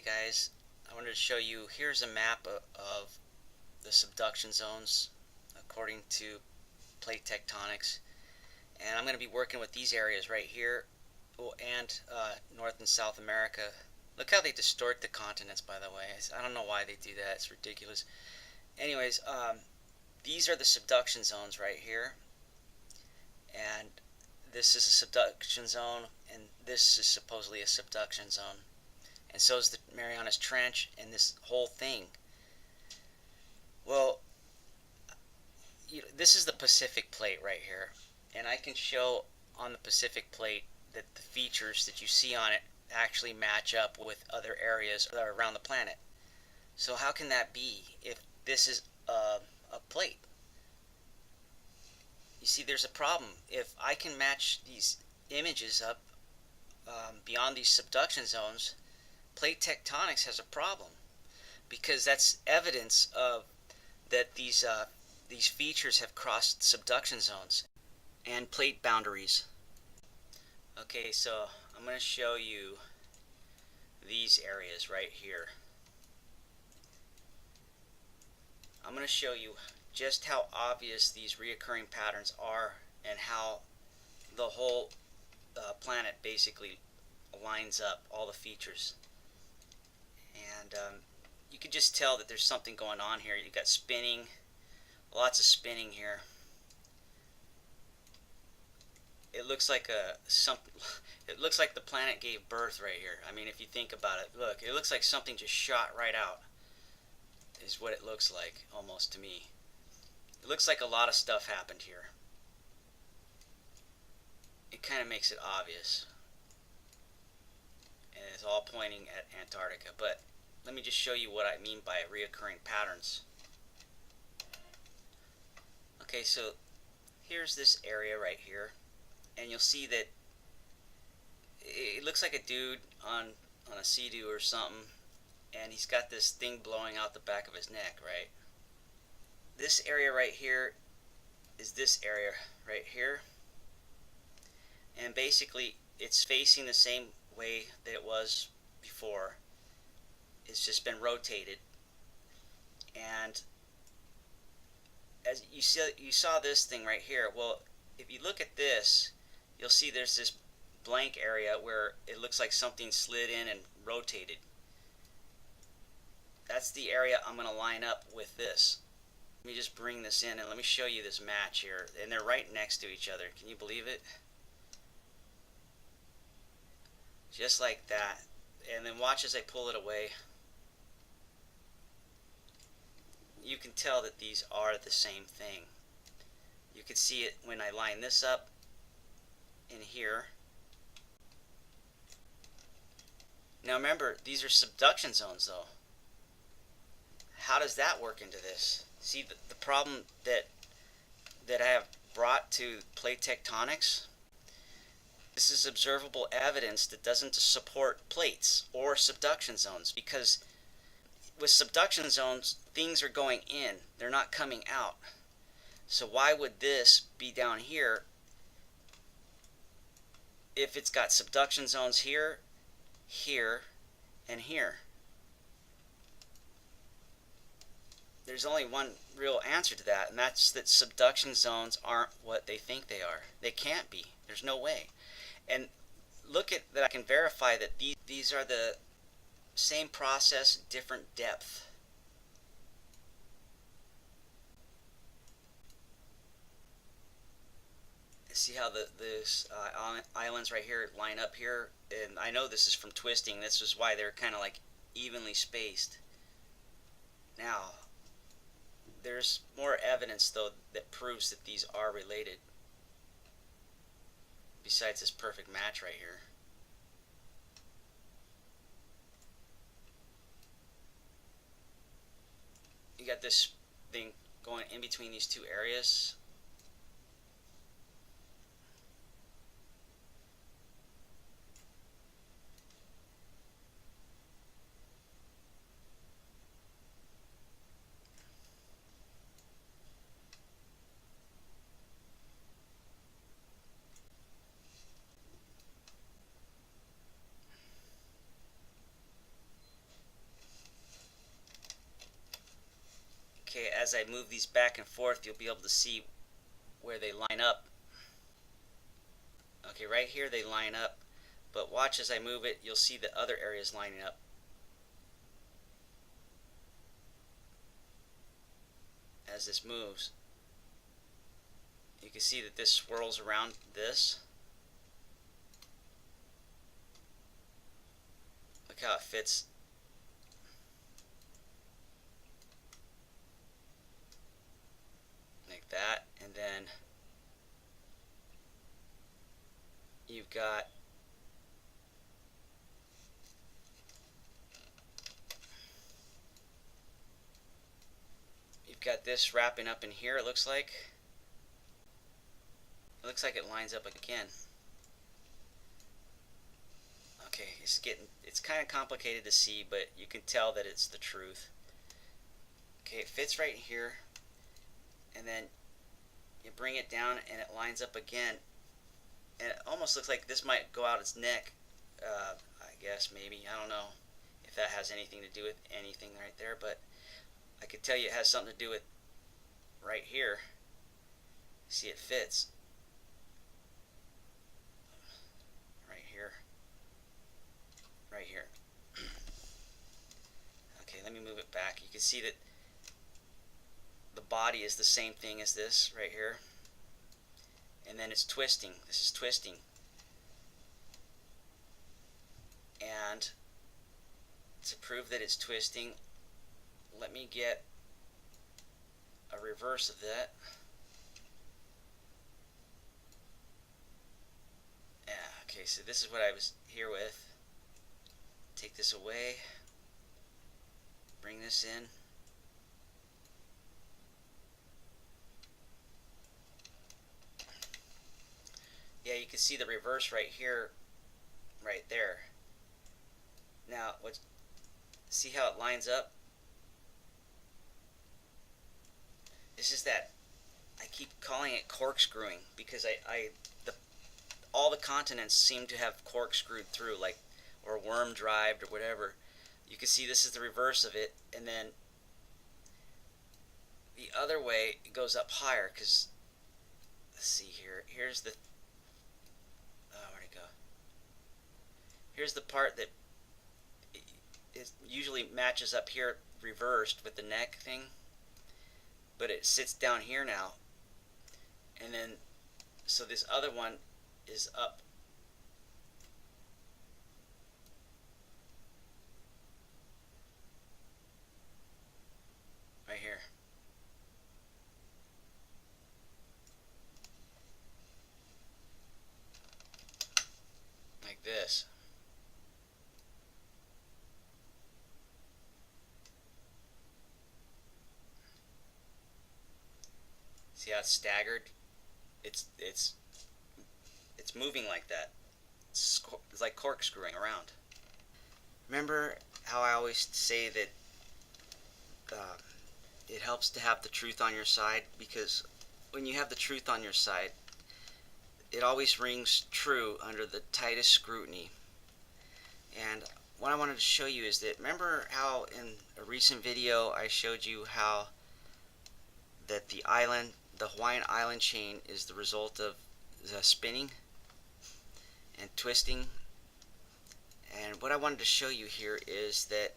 guys, I wanted to show you, here's a map of the subduction zones according to Plate Tectonics, and I'm going to be working with these areas right here and North and South America. Look how they distort the continents, by the way. I don't know why they do that. It's ridiculous. Anyways, these are the subduction zones right here, and this is a subduction zone, and this is supposedly a subduction zone. And so is the Marianas Trench and this whole thing. Well, this is the Pacific Plate right here, and I can show on the Pacific Plate that the features that you see on it actually match up with other areas around the planet. So how can that be if this is a plate? You see, there's a problem. If I can match these images up beyond these subduction zones, Plate Tectonics has a problem, because that's evidence of that these features have crossed subduction zones and plate boundaries. Okay, so I'm going to show you these areas right here. I'm going to show you just how obvious these reoccurring patterns are and how the whole planet basically lines up, all the features. And you can just tell that there's something going on here. You've got spinning, lots of spinning here. It looks like it looks like the planet gave birth right here. I mean, if you think about it, look, it looks like something just shot right out, is what it looks like almost to me. It looks like a lot of stuff happened here. It kind of makes it obvious, and it's all pointing at Antarctica. But let me just show you what I mean by reoccurring patterns. Okay, so here's this area right here, and you'll see that it looks like a dude on a sea-doo or something, and he's got this thing blowing out the back of his neck, right? This area right here is this area right here, and basically it's facing the same way that it was before. It's just been rotated, and as you saw this thing right here. Well, if you look at this, you'll see there's this blank area where it looks like something slid in and rotated. That's the area I'm going to line up with this. Let me just bring this in and let me show you this match here, and they're right next to each other. Can you believe it? Just like that. And then watch as I pull it away. You can tell that these are the same thing. You can see it when I line this up in here. Now remember, these are subduction zones though. How does that work into this? See the problem that I have brought to plate tectonics? This is observable evidence that doesn't support plates or subduction zones, because with subduction zones, things are going in, they're not coming out. So why would this be down here if it's got subduction zones here, here, and here? There's only one real answer to that, and that's that subduction zones aren't what they think they are. They can't be. There's no way. And look at that. I can verify that these are the same process, different depth. See how the islands right here line up here? And I know this is from twisting. This is why they're kind of like evenly spaced. Now, there's more evidence though that proves that these are related, besides this perfect match right here. You got this thing going in between these two areas. as I move these back and forth, you'll be able to see where they line up. Okay, right here they line up, but watch as I move it, you'll see the other areas lining up. As this moves, you can see that this swirls around this. Look how it fits. Like that, and then you've got this wrapping up in here. It looks like it lines up again. Okay, it's kind of complicated to see, but you can tell that it's the truth. Okay, it fits right here, and then you bring it down and it lines up again, and it almost looks like this might go out its neck. I guess, maybe, I don't know if that has anything to do with anything right there, but I could tell you it has something to do with right here. See, it fits right here, right here. Okay, let me move it back. You can see that the body is the same thing as this right here, and then it's twisting. This is twisting, and to prove that it's twisting, let me get a reverse of that. Yeah, okay, so this is what I was here with. Take this away, bring this in. Yeah, you can see the reverse right here, right there. Now, see how it lines up? This is that, I keep calling it corkscrewing, because all the continents seem to have corkscrewed through, like, or worm drived or whatever. You can see this is the reverse of it, and then the other way it goes up higher, because, let's see here, here's the, where'd it go? Here's the part that it usually matches up here reversed with the neck thing, but it sits down here now, and then so this other one is up. Right here. Like this. See how it's staggered? It's moving like that. It's like corkscrewing around. Remember how I always say that it helps to have the truth on your side, because when you have the truth on your side, it always rings true under the tightest scrutiny. And what I wanted to show you is that, remember how in a recent video I showed you how that the Hawaiian island chain is the result of the spinning and twisting? And what I wanted to show you here is that,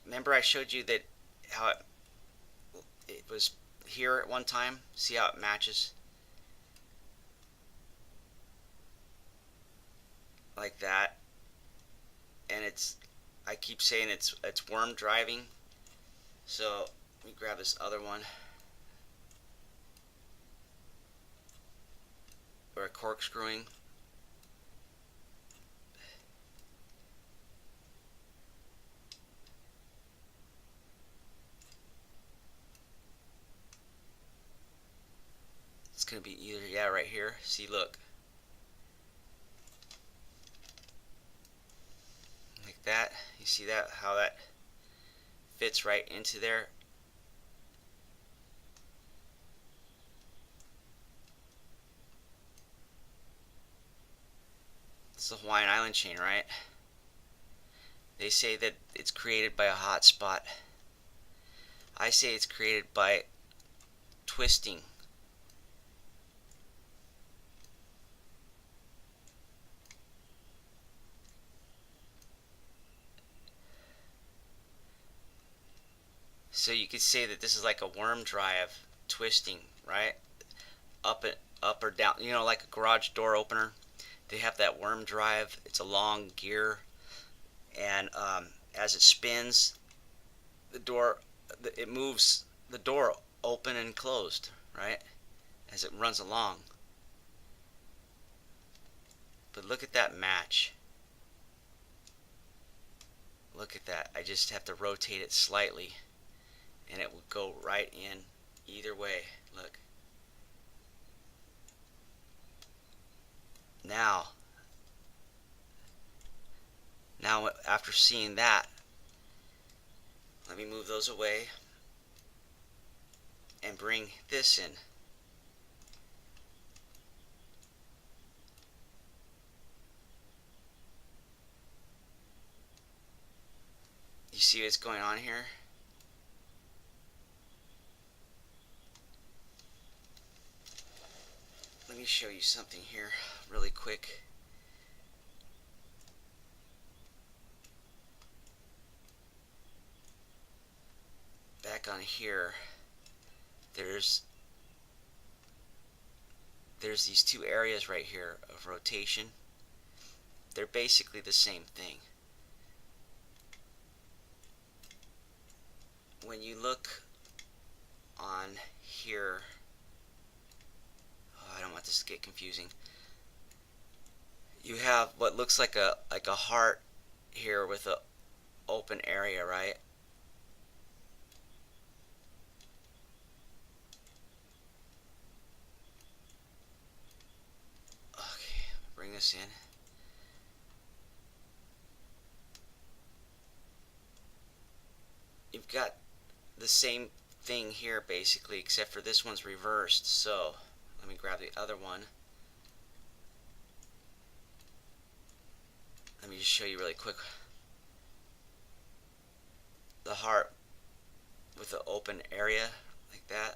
remember I showed you that how it was here at one time? See how it matches? Like that. And I keep saying it's worm driving. So let me grab this other one. Or a corkscrewing. It's going to be either, yeah, right here. See, look. Like that. You see that? How that fits right into there. It's the Hawaiian island chain, right? They say that it's created by a hot spot. I say it's created by twisting. So you could say that this is like a worm drive twisting, right? Up or down, you know, like a garage door opener. They have that worm drive. It's a long gear, and as it spins, the door, it moves the door open and closed, right? As it runs along. But look at that match. Look at that. I just have to rotate it slightly, and it will go right in either way. Look. Now after seeing that, let me move those away and bring this in. You see what's going on here? Let me show you something here really quick. Back on here, there's these two areas right here of rotation. They're basically the same thing. When you look on here, oh, I don't want this to get confusing. You have what looks like a heart here with an open area, right? Okay, bring this in. You've got the same thing here basically, except for this one's reversed. So let me grab the other one. Let me just show you really quick. The heart with the open area like that.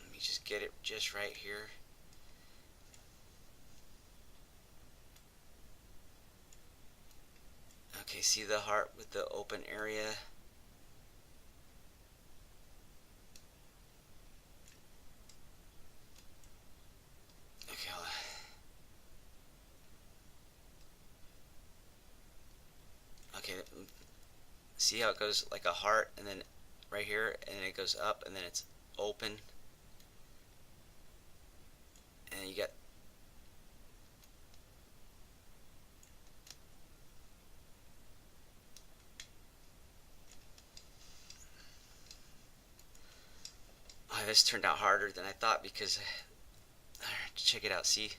Let me just get it just right here. Okay, see the heart with the open area? Okay, okay, see how it goes like a heart, and then right here, and then it goes up, and then it's open, and you got this turned out harder than I thought because check it out. See,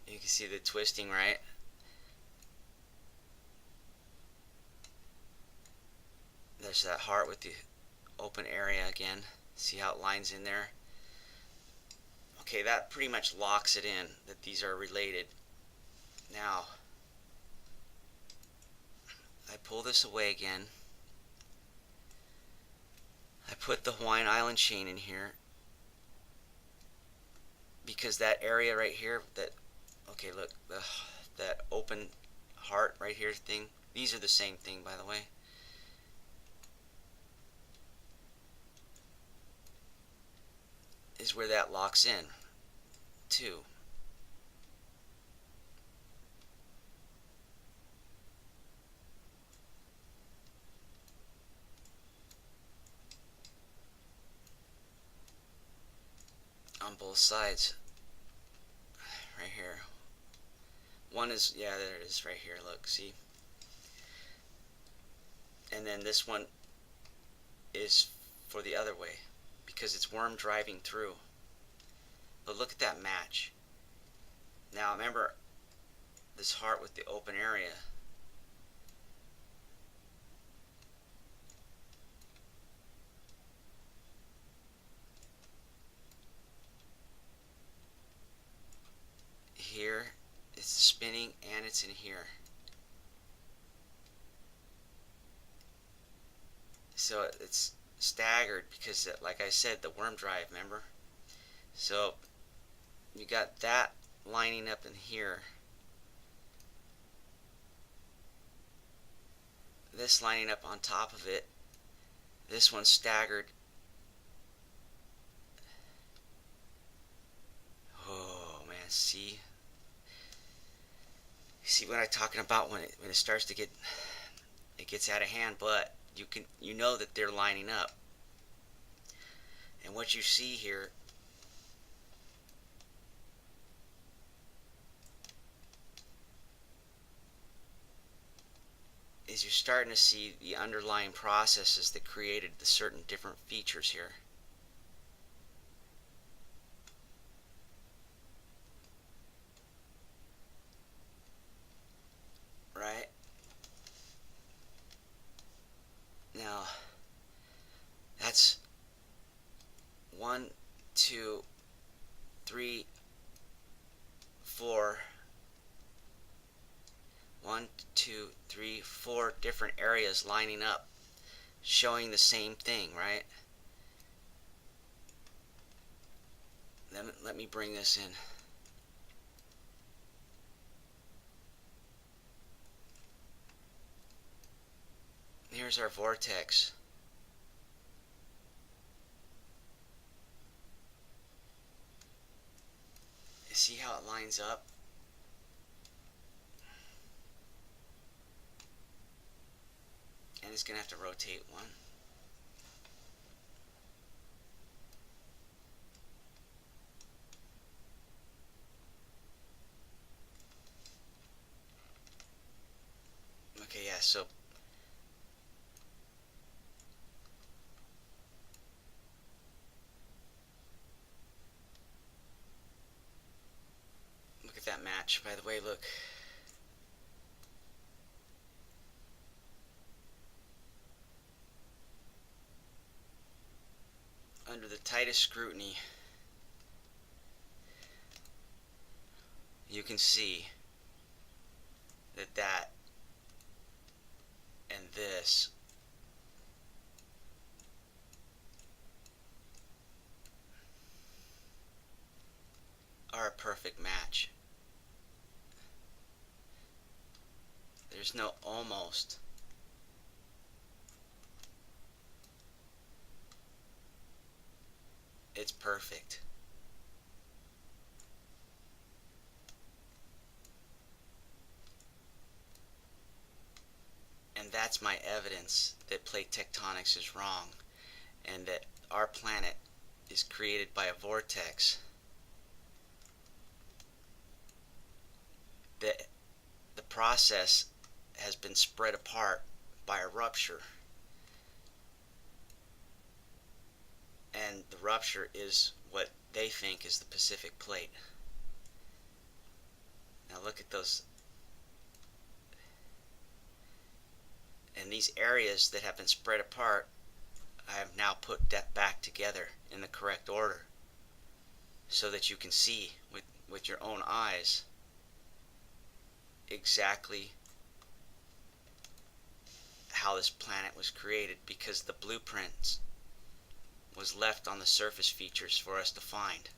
you can see the twisting, right? There's that heart with the open area again. See how it lines in there? Okay, that pretty much locks it in that these are related. Now I pull this away again. I put the Hawaiian Island chain in here because that area right here, that, okay, look, that open heart right here thing, these are the same thing, by the way. Is where that locks in too. On both sides. Right here. One is, yeah, there it is right here, look, see? And then this one is for the other way because it's worm driving through. But look at that match. Now remember this heart with the open area. Here it's spinning and it's in here. So it's staggered because, like I said, the worm drive, remember? So you got that lining up in here. This lining up on top of it. This one's staggered. Oh man, see what I'm talking about when it starts to get, it gets out of hand, but you know that they're lining up. And what you see here is you're starting to see the underlying processes that created the certain different features here. Right? Now, that's 1, 2, 3, 4. 1, 2, 3, 4 different areas lining up, showing the same thing, right? Let me bring this in. Here's our vortex. See how it lines up? And it's going to have to rotate one. Okay, yeah, so look at that match, by the way, look. Under the tightest scrutiny, you can see that that and this are a perfect match. There's no almost. It's perfect. And that's my evidence that plate tectonics is wrong, and that our planet is created by a vortex. That the process has been spread apart by a rupture. And the rupture is what they think is the Pacific plate. Now look at those. And these areas that have been spread apart, I have now put that back together in the correct order so that you can see with your own eyes exactly how this planet was created, because the blueprints was left on the surface features for us to find.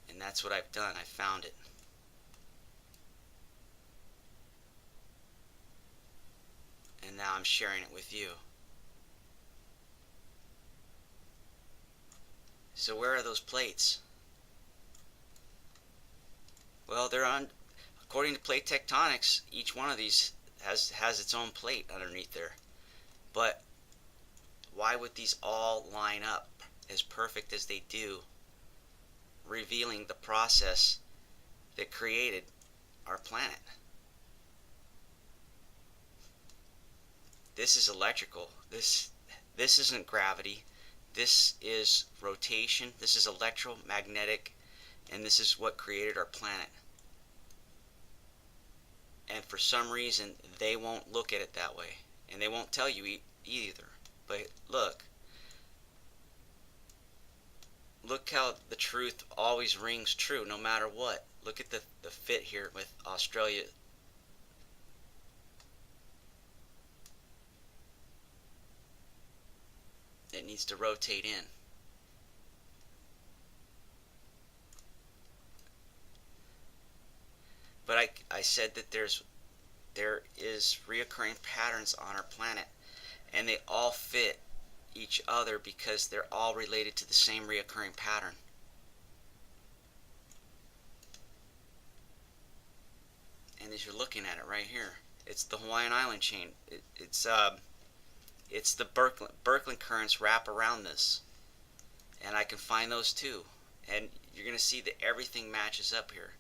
And that's what I've done. I found it. And now I'm sharing it with you. So where are those plates? Well, they're on, according to plate tectonics, each one of these has its own plate underneath there. But why would these all line up as perfect as they do, revealing the process that created our planet? This is electrical. This isn't gravity. This is rotation. This is electromagnetic, and this is what created our planet. And for some reason, they won't look at it that way, and they won't tell you either. But look how the truth always rings true, no matter what. Look at the fit here with Australia. needs to rotate in. But I said that there is reoccurring patterns on our planet, and they all fit each other because they're all related to the same reoccurring pattern. And as you're looking at it right here, it's the Hawaiian Island chain. It's the Birkeland currents wrap around this, and I can find those too. And you're going to see that everything matches up here.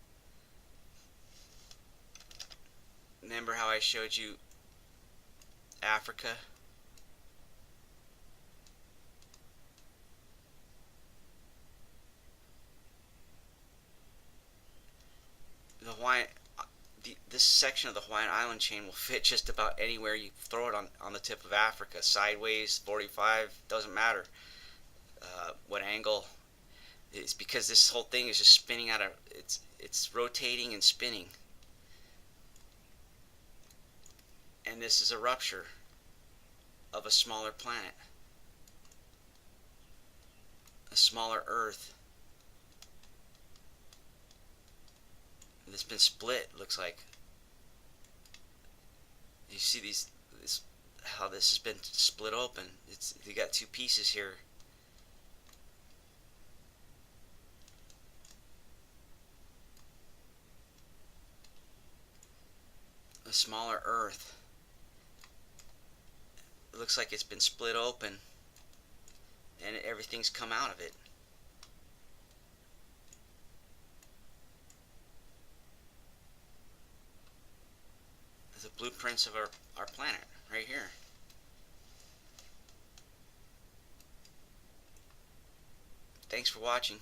Remember how I showed you Africa? This section of the Hawaiian Island chain will fit just about anywhere you throw it on the tip of Africa. Sideways, 45, doesn't matter what angle. It's because this whole thing is just spinning out of, it's rotating and spinning. And this is a rupture of a smaller planet, a smaller Earth that's been split. Looks like you see how this has been split open. You got two pieces here. A smaller Earth. It looks like it's been split open and everything's come out of it. The blueprints of our planet right here. Thanks for watching.